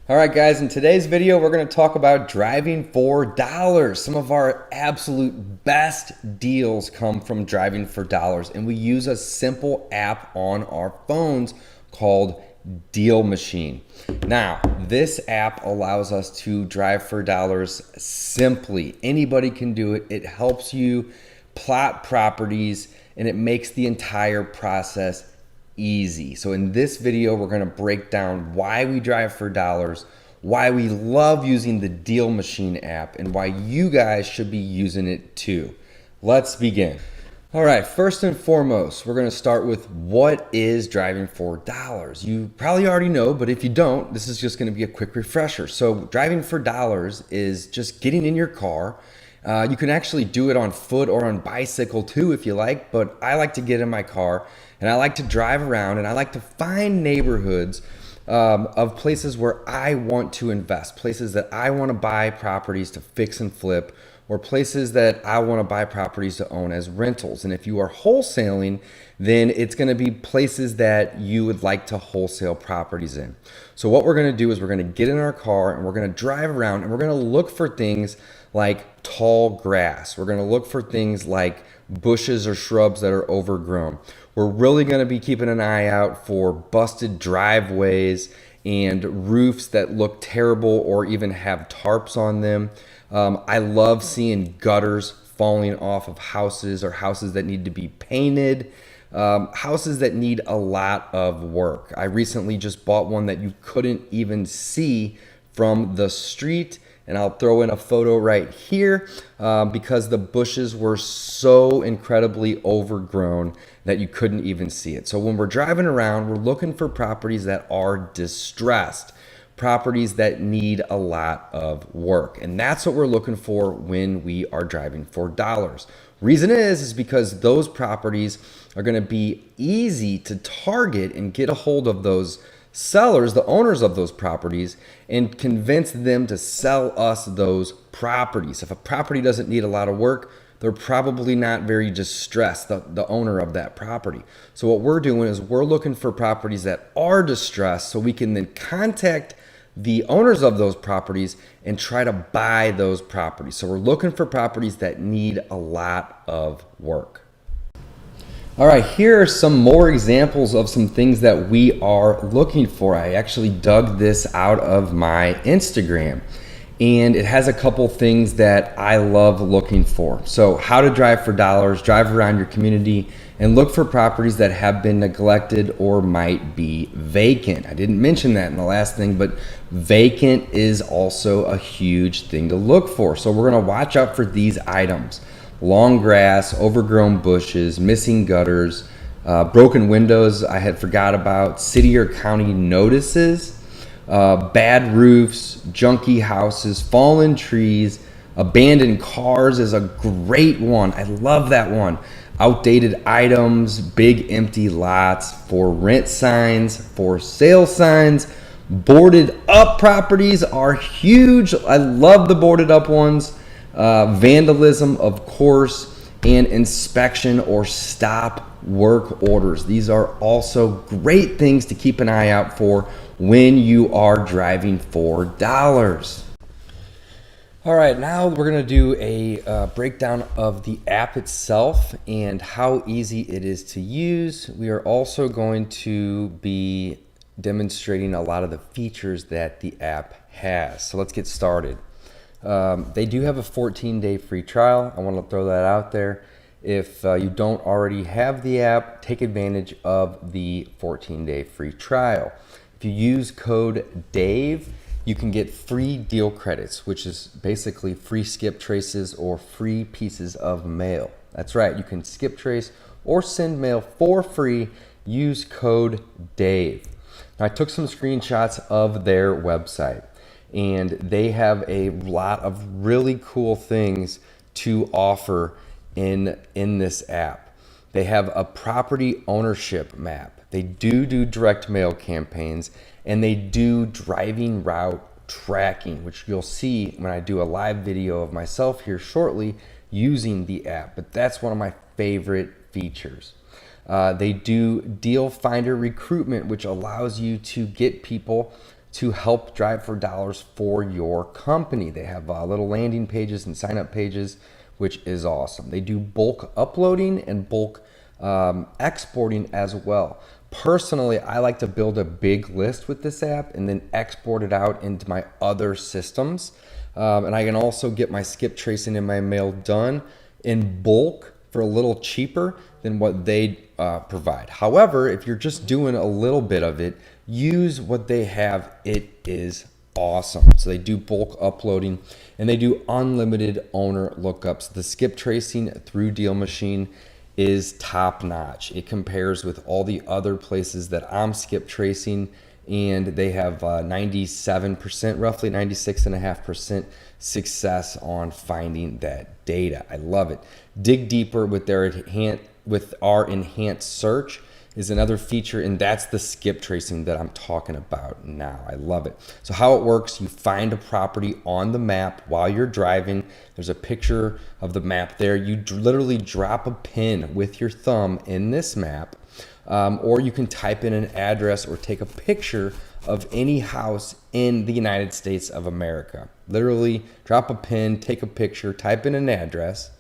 All right, guys, in today's video, we're going to talk about driving for dollars. Some of our absolute best deals come from driving for dollars, and we use a simple app on our phones called Dealmachine. Now, this app allows us to drive for dollars simply. Anybody can do it. It helps you plot properties, and it makes the entire process easy. So in this video, we're going to break down why we drive for dollars, why we love using the Dealmachine app, and why you guys should be using it too. Let's begin. All right, first and foremost, we're going to start with what is driving for dollars. You probably already know, but if you don't, this is just going to be a quick refresher. So driving for dollars is just getting in your car. You can actually do it on foot or on bicycle too if you like, but I like to get in my car and I like to drive around and I like to find neighborhoods of places where I want to invest, places that I want to buy properties to fix and flip, or places that I want to buy properties to own as rentals. And if you are wholesaling, then it's going to be places that you would like to wholesale properties in. So what we're going to do is we're going to get in our car and we're going to drive around and we're going to look for things like tall grass. We're going to look for things like bushes or shrubs that are overgrown. We're really going to be keeping an eye out for busted driveways and roofs that look terrible or even have tarps on them. I love seeing gutters falling off of houses or houses that need to be painted, houses that need a lot of work. I recently just bought one that you couldn't even see from the street, and I'll throw in a photo right here because the bushes were so incredibly overgrown that you couldn't even see it. So when we're driving around, we're looking for properties that are distressed, properties that need a lot of work. And that's what we're looking for when we are driving for dollars. Reason is because those properties are going to be easy to target and get a hold of those sellers, the owners of those properties, and convince them to sell us those properties. If a property doesn't need a lot of work, they're probably not very distressed, the owner of that property. So what we're doing is we're looking for properties that are distressed so we can then contact the owners of those properties and try to buy those properties. So we're looking for properties that need a lot of work. All right, here are some more examples of some things that we are looking for. I actually dug this out of my Instagram, and it has a couple things that I love looking for. So how to drive for dollars, drive around your community, and look for properties that have been neglected or might be vacant. I didn't mention that in the last thing, but vacant is also a huge thing to look for. So we're gonna watch out for these items: long grass, overgrown bushes, missing gutters, broken windows I had forgot about, city or county notices, bad roofs, junky houses, fallen trees, abandoned cars is a great one. I love that one. Outdated items, big empty lots, for rent signs, for sale signs. Boarded up properties are huge. I love the boarded up ones. Vandalism, of course, and inspection or stop work orders. These are also great things to keep an eye out for when you are driving for dollars. All right, now we're gonna do a breakdown of the app itself and how easy it is to use. We are also going to be demonstrating a lot of the features that the app has. So let's get started. They do have a 14-day free trial. I want to throw that out there. If you don't already have the app, take advantage of the 14-day free trial. If you use code DAVE, you can get free deal credits, which is basically free skip traces or free pieces of mail. That's right, you can skip trace or send mail for free. Use code DAVE. Now, I took some screenshots of their website, and they have a lot of really cool things to offer in this app. They have a property ownership map. They do direct mail campaigns, and they do driving route tracking, which you'll see when I do a live video of myself here shortly using the app. But that's one of my favorite features. They do deal finder recruitment, which allows you to get people to help drive for dollars for your company. They have little landing pages and sign up pages, which is awesome. They do bulk uploading and bulk exporting as well. Personally, I like to build a big list with this app and then export it out into my other systems. And I can also get my skip tracing and my mail done in bulk for a little cheaper than what they provide. However, if you're just doing a little bit of it, use what they have. It is awesome. So they do bulk uploading and they do unlimited owner lookups. The skip tracing through Dealmachine is top notch. It compares with all the other places that I'm skip tracing, and they have 97%, roughly 96.5% success on finding that data. I love it. Dig deeper with our enhanced search is another feature, and that's the skip tracing that I'm talking about now. I love it. So how it works, you find a property on the map while you're driving. There's a picture of the map there. You literally drop a pin with your thumb in this map, or you can type in an address or take a picture of any house in the United States of America. Literally drop a pin, take a picture, type in an address,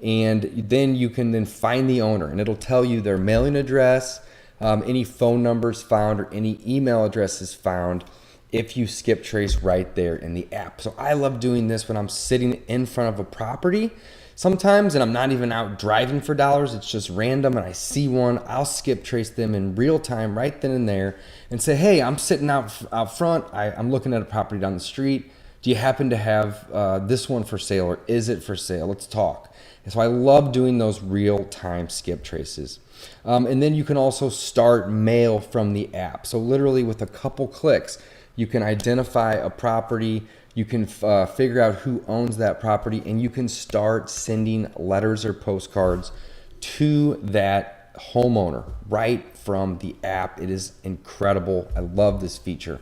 and then you can find the owner, and it'll tell you their mailing address, any phone numbers found, or any email addresses found if you skip trace right there in the app. So I love doing this when I'm sitting in front of a property sometimes and I'm not even out driving for dollars. It's just random and I see one. I'll skip trace them in real time right then and there and say, hey, I'm sitting out front. I'm looking at a property down the street. Do you happen to have this one for sale, or is it for sale? Let's talk. And so I love doing those real-time skip traces. And then you can also start mail from the app. So literally with a couple clicks, you can identify a property, you can figure out who owns that property, and you can start sending letters or postcards to that homeowner right from the app. It is incredible. I love this feature.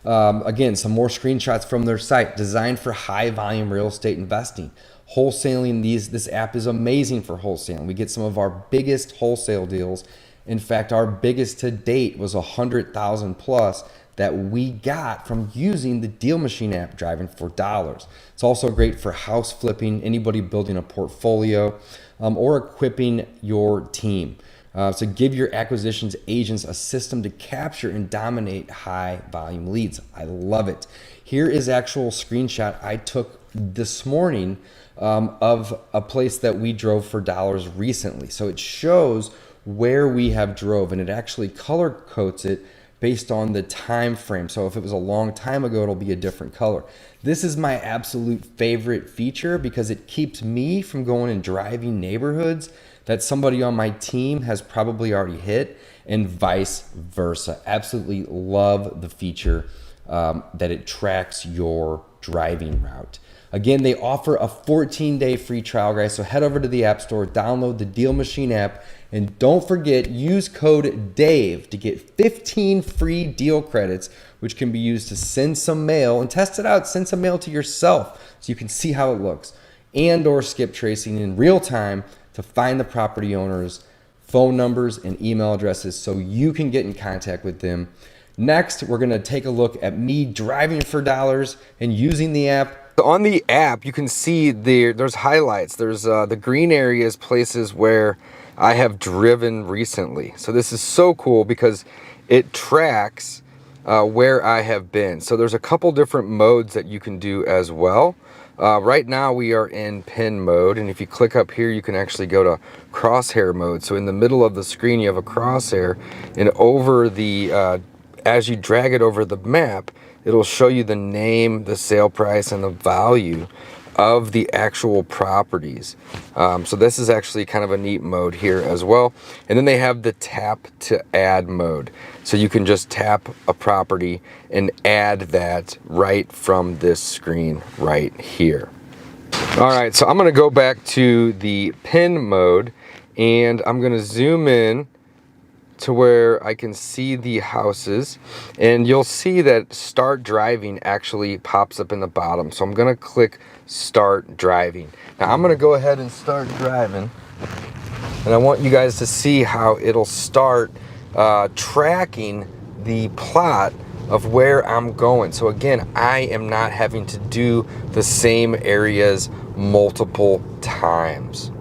Again, some more screenshots from their site, designed for high volume real estate investing. Wholesaling, this app is amazing for wholesaling. We get some of our biggest wholesale deals. In fact, our biggest to date was 100,000 plus that we got from using the Dealmachine app, driving for dollars. It's also great for house flipping, anybody building a portfolio, or equipping your team. So give your acquisitions agents a system to capture and dominate high volume leads. I love it. Here is actual screenshot I took this morning of a place that we drove for dollars recently. So it shows where we have drove, and it actually color codes it based on the time frame. So if it was a long time ago, it'll be a different color. This is my absolute favorite feature because it keeps me from going and driving neighborhoods that somebody on my team has probably already hit, and vice versa. Absolutely love the feature that it tracks your driving route. Again, they offer a 14-day free trial, guys. So head over to the App Store, download the Dealmachine app, and don't forget, use code DAVE to get 15 free deal credits, which can be used to send some mail and test it out. Send some mail to yourself so you can see how it looks, and or skip tracing in real time to find the property owners, phone numbers, and email addresses so you can get in contact with them. Next, we're gonna take a look at me driving for dollars and using the app. On the app, you can see there's highlights. There's the green areas, places where I have driven recently. So this is so cool because it tracks where I have been. So there's a couple different modes that you can do as well. Right now we are in pin mode, and if you click up here, you can actually go to crosshair mode. So in the middle of the screen, you have a crosshair, and over the as you drag it over the map, it'll show you the name, the sale price, and the value of the actual properties. So this is actually kind of a neat mode here as well. And then they have the tap to add mode. So you can just tap a property and add that right from this screen right here. All right, so I'm gonna go back to the pin mode, and I'm gonna zoom in to where I can see the houses, and you'll see that start driving actually pops up in the bottom. So I'm gonna click start driving. Now I'm gonna go ahead and start driving, and I want you guys to see how it'll start tracking the plot of where I'm going. So again, I am not having to do the same areas multiple times.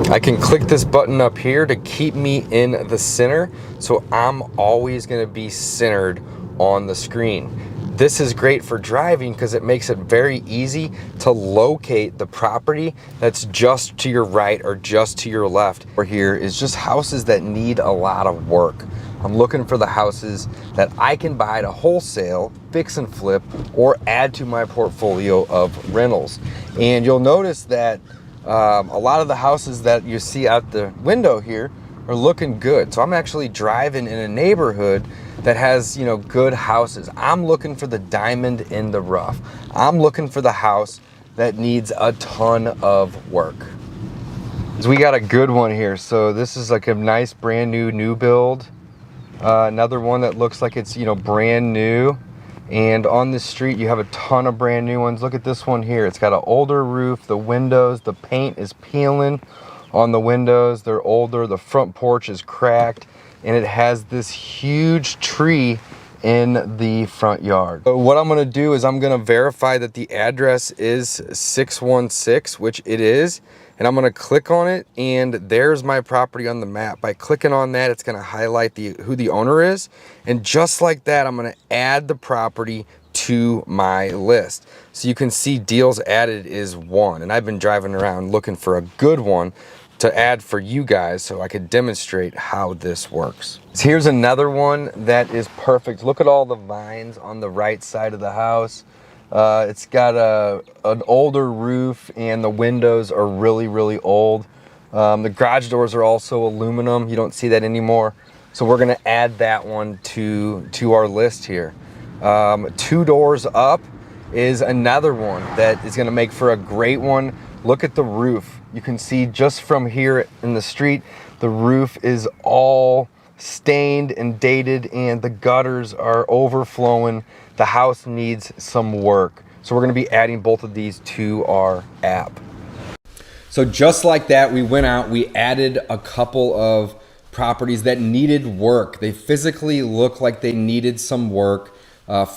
I can click this button up here to keep me in the center, so I'm always going to be centered on the screen. This is great for driving because it makes it very easy to locate the property that's just to your right or just to your left. Or here is just houses that need a lot of work. I'm looking for the houses that I can buy to wholesale, fix and flip, or add to my portfolio of rentals. And you'll notice that a lot of the houses that you see out the window here are looking good. So I'm actually driving in a neighborhood that has, you know, good houses. I'm looking for the diamond in the rough. I'm looking for the house that needs a ton of work. So we got a good one here. So this is like a nice brand new build. Another one that looks like it's, you know, brand new. And on this street, you have a ton of brand new ones. Look at this one here. It's got an older roof. The windows, the paint is peeling on the windows. They're older. The front porch is cracked. And it has this huge tree in the front yard. So what I'm gonna do is I'm gonna verify that the address is 616, which it is. And I'm gonna click on it, and there's my property on the map. By clicking on that, it's gonna highlight who the owner is. And just like that, I'm gonna add the property to my list. So you can see deals added is 1. And I've been driving around looking for a good one to add for you guys so I could demonstrate how this works. So here's another one that is perfect. Look at all the vines on the right side of the house. It's got an older roof, and the windows are really old. The garage doors are also aluminum. You don't see that anymore. So we're gonna add that one to our list here. 2 doors up is another one that is gonna make for a great one. Look at the roof. You can see just from here in the street, the roof is all stained and dated, and the gutters are overflowing. The house needs some work. So we're gonna be adding both of these to our app. So just like that, we went out, we added a couple of properties that needed work. They physically look like they needed some work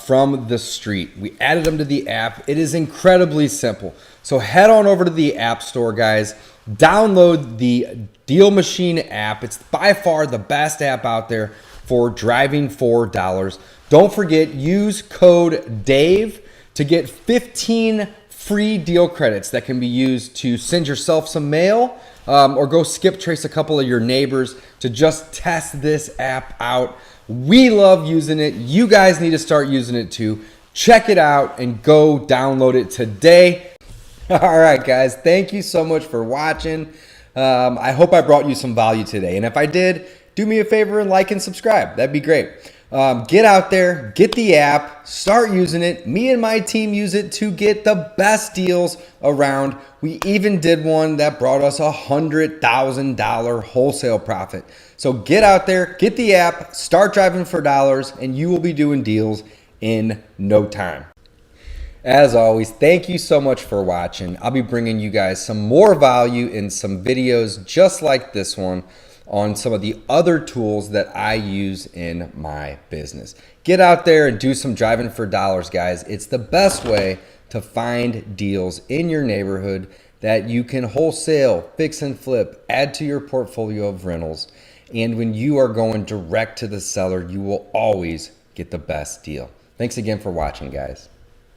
from the street. We added them to the app. It is incredibly simple. So head on over to the App Store, guys. Download the Dealmachine app. It's by far the best app out there for driving for dollars. Don't forget, use code DAVE to get 15 free deal credits that can be used to send yourself some mail or go skip trace a couple of your neighbors to just test this app out. We love using it. You guys need to start using it too. Check it out and go download it today. All right, guys, thank you so much for watching. I hope I brought you some value today. And if I did, do me a favor and like and subscribe. That'd be great. Get out there, get the app, start using it. Me and my team use it to get the best deals around. We even did one that brought us $100,000 wholesale profit. So get out there, get the app, start driving for dollars, and you will be doing deals in no time. As always, thank you so much for watching. I'll be bringing you guys some more value in some videos just like this one on some of the other tools that I use in my business. Get out there and do some driving for dollars, guys. It's the best way to find deals in your neighborhood that you can wholesale, fix and flip, add to your portfolio of rentals. And when you are going direct to the seller, you will always get the best deal. Thanks again for watching, guys.